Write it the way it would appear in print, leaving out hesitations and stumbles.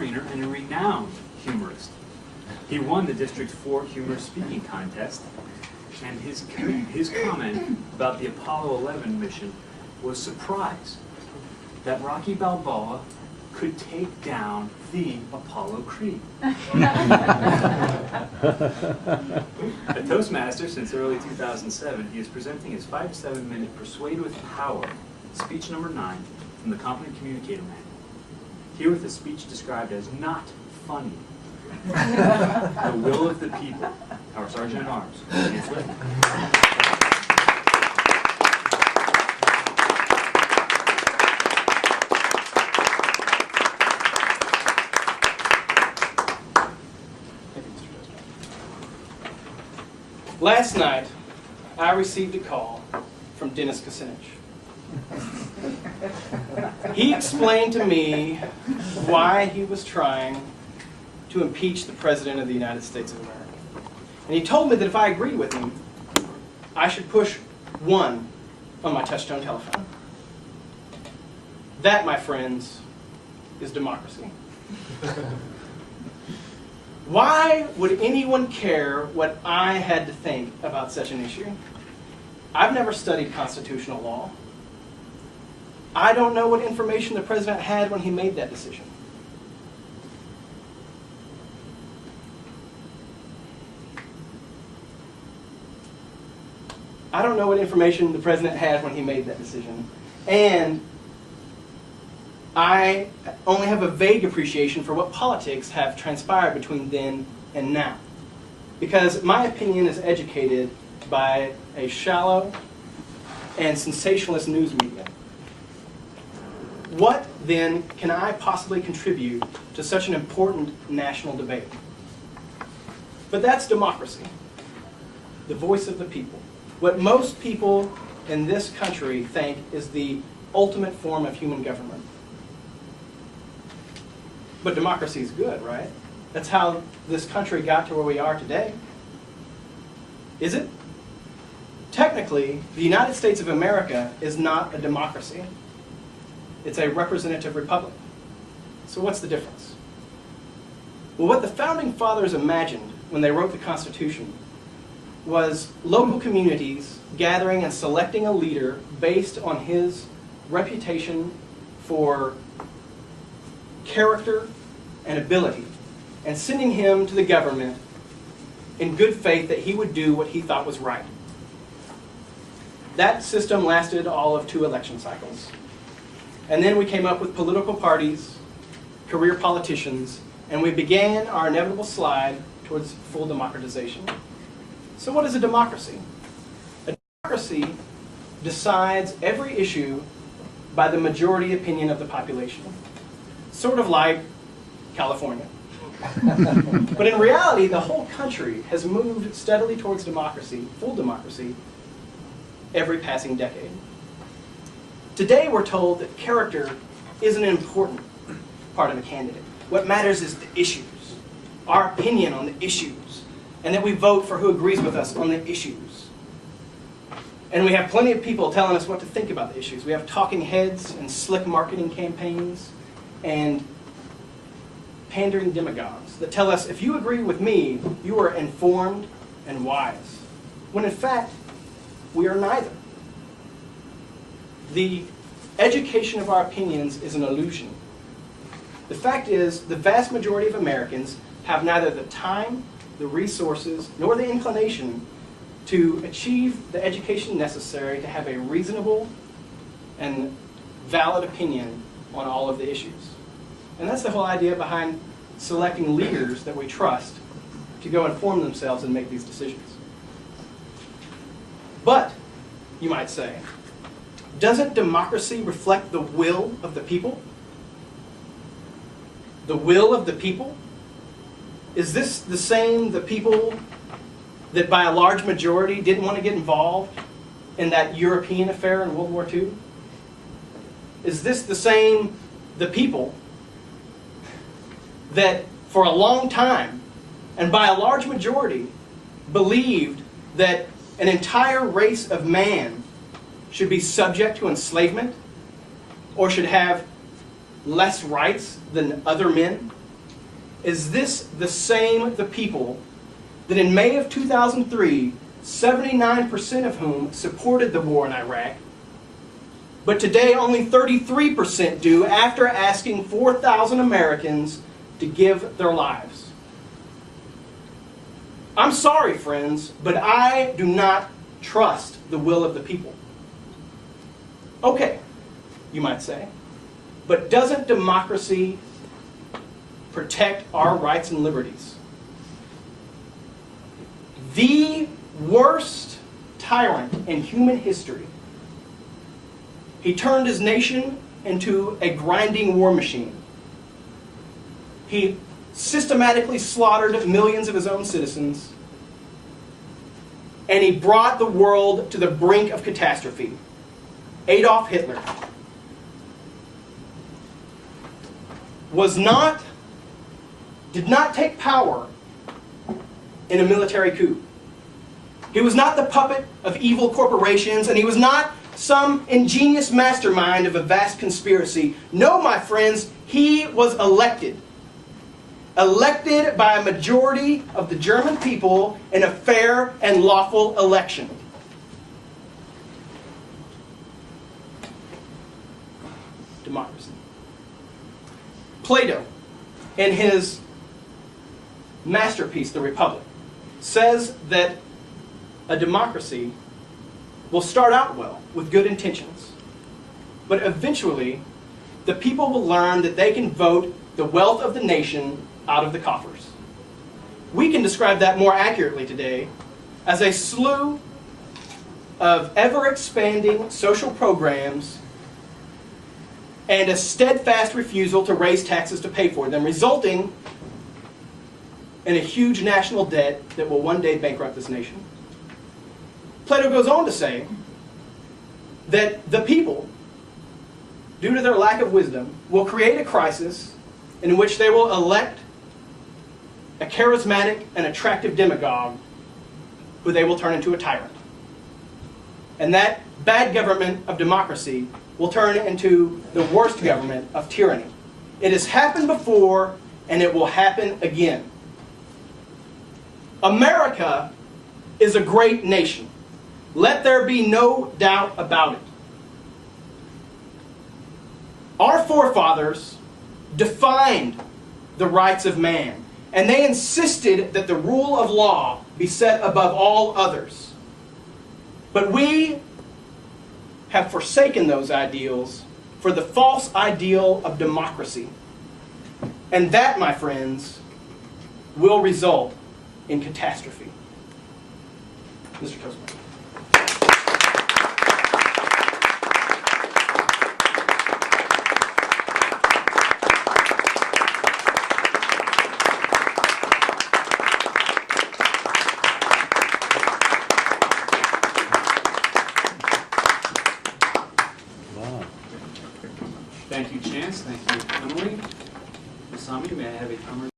and a renowned humorist. He won the District 4 humor speaking contest, and his comment about the Apollo 11 mission was surprise that Rocky Balboa could take down the Apollo Creed. A Toastmaster since early 2007, he is presenting his 5 to 7 minute Persuade with Power, speech number 9 from the Competent Communicator Manual. Here with a speech described as not funny. The will of the people. Our Sergeant at Arms, Litton. Last night, I received a call from Dennis Kucinich. He explained to me why he was trying to impeach the President of the United States of America. And he told me that if I agreed with him, I should push 1 on my touch-tone telephone. That, my friends, is democracy. Why would anyone care what I had to think about such an issue? I've never studied constitutional law. I don't know what information the President had when he made that decision. I don't know what information the President had when he made that decision. And I only have a vague appreciation for what politics have transpired between then and now. Because my opinion is educated by a shallow and sensationalist news media. What, then, can I possibly contribute to such an important national debate? But that's democracy, the voice of the people. What most people in this country think is the ultimate form of human government. But democracy is good, right? That's how this country got to where we are today. Is it? Technically, the United States of America is not a democracy. It's a representative republic. So what's the difference? Well, what the Founding Fathers imagined when they wrote the Constitution was local communities gathering and selecting a leader based on his reputation for character and ability, and sending him to the government in good faith that he would do what he thought was right. That system lasted all of 2 election cycles. And then we came up with political parties, career politicians, and we began our inevitable slide towards full democratization. So what is a democracy? A democracy decides every issue by the majority opinion of the population. Sort of like California. But in reality, the whole country has moved steadily towards democracy, full democracy, every passing decade. Today we're told that character isn't an important part of a candidate. What matters is the issues, our opinion on the issues, and that we vote for who agrees with us on the issues. And we have plenty of people telling us what to think about the issues. We have talking heads and slick marketing campaigns and pandering demagogues that tell us, if you agree with me, you are informed and wise. When in fact, we are neither. The education of our opinions is an illusion. The fact is, the vast majority of Americans have neither the time, the resources, nor the inclination to achieve the education necessary to have a reasonable and valid opinion on all of the issues. And that's the whole idea behind selecting leaders that we trust to go inform themselves and make these decisions. But, you might say, doesn't democracy reflect the will of the people? The will of the people? Is this the same the people that by a large majority didn't want to get involved in that European affair in World War II? Is this the same the people that for a long time, and by a large majority, believed that an entire race of man should be subject to enslavement or should have less rights than other men? is this the people that in May of 2003, 79% of whom supported the war in Iraq, but today only 33% do after asking 4,000 Americans to give their lives? I'm sorry, friends, but I do not trust the will of the people. Okay, you might say, but doesn't democracy protect our rights and liberties? The worst tyrant in human history, he turned his nation into a grinding war machine. He systematically slaughtered millions of his own citizens, and he brought the world to the brink of catastrophe. Adolf Hitler did not take power in a military coup. He was not the puppet of evil corporations, and he was not some ingenious mastermind of a vast conspiracy. No, my friends, he was elected. Elected by a majority of the German people in a fair and lawful election. Democracy. Plato, in his masterpiece, The Republic, says that a democracy will start out well, with good intentions. But eventually, the people will learn that they can vote the wealth of the nation out of the coffers. We can describe that more accurately today as a slew of ever-expanding social programs and a steadfast refusal to raise taxes to pay for them, resulting in a huge national debt that will one day bankrupt this nation. Plato goes on to say that the people, due to their lack of wisdom, will create a crisis in which they will elect a charismatic and attractive demagogue who they will turn into a tyrant. And that bad government of democracy will turn into the worst government of tyranny. It has happened before, and it will happen again. America is a great nation. Let there be no doubt about it. Our forefathers defined the rights of man, and they insisted that the rule of law be set above all others. But we have forsaken those ideals for the false ideal of democracy. And that, my friends, will result in catastrophe. Mr. Toastmaster. Thank you, Chance. Thank you, Emily. Masami, may I have a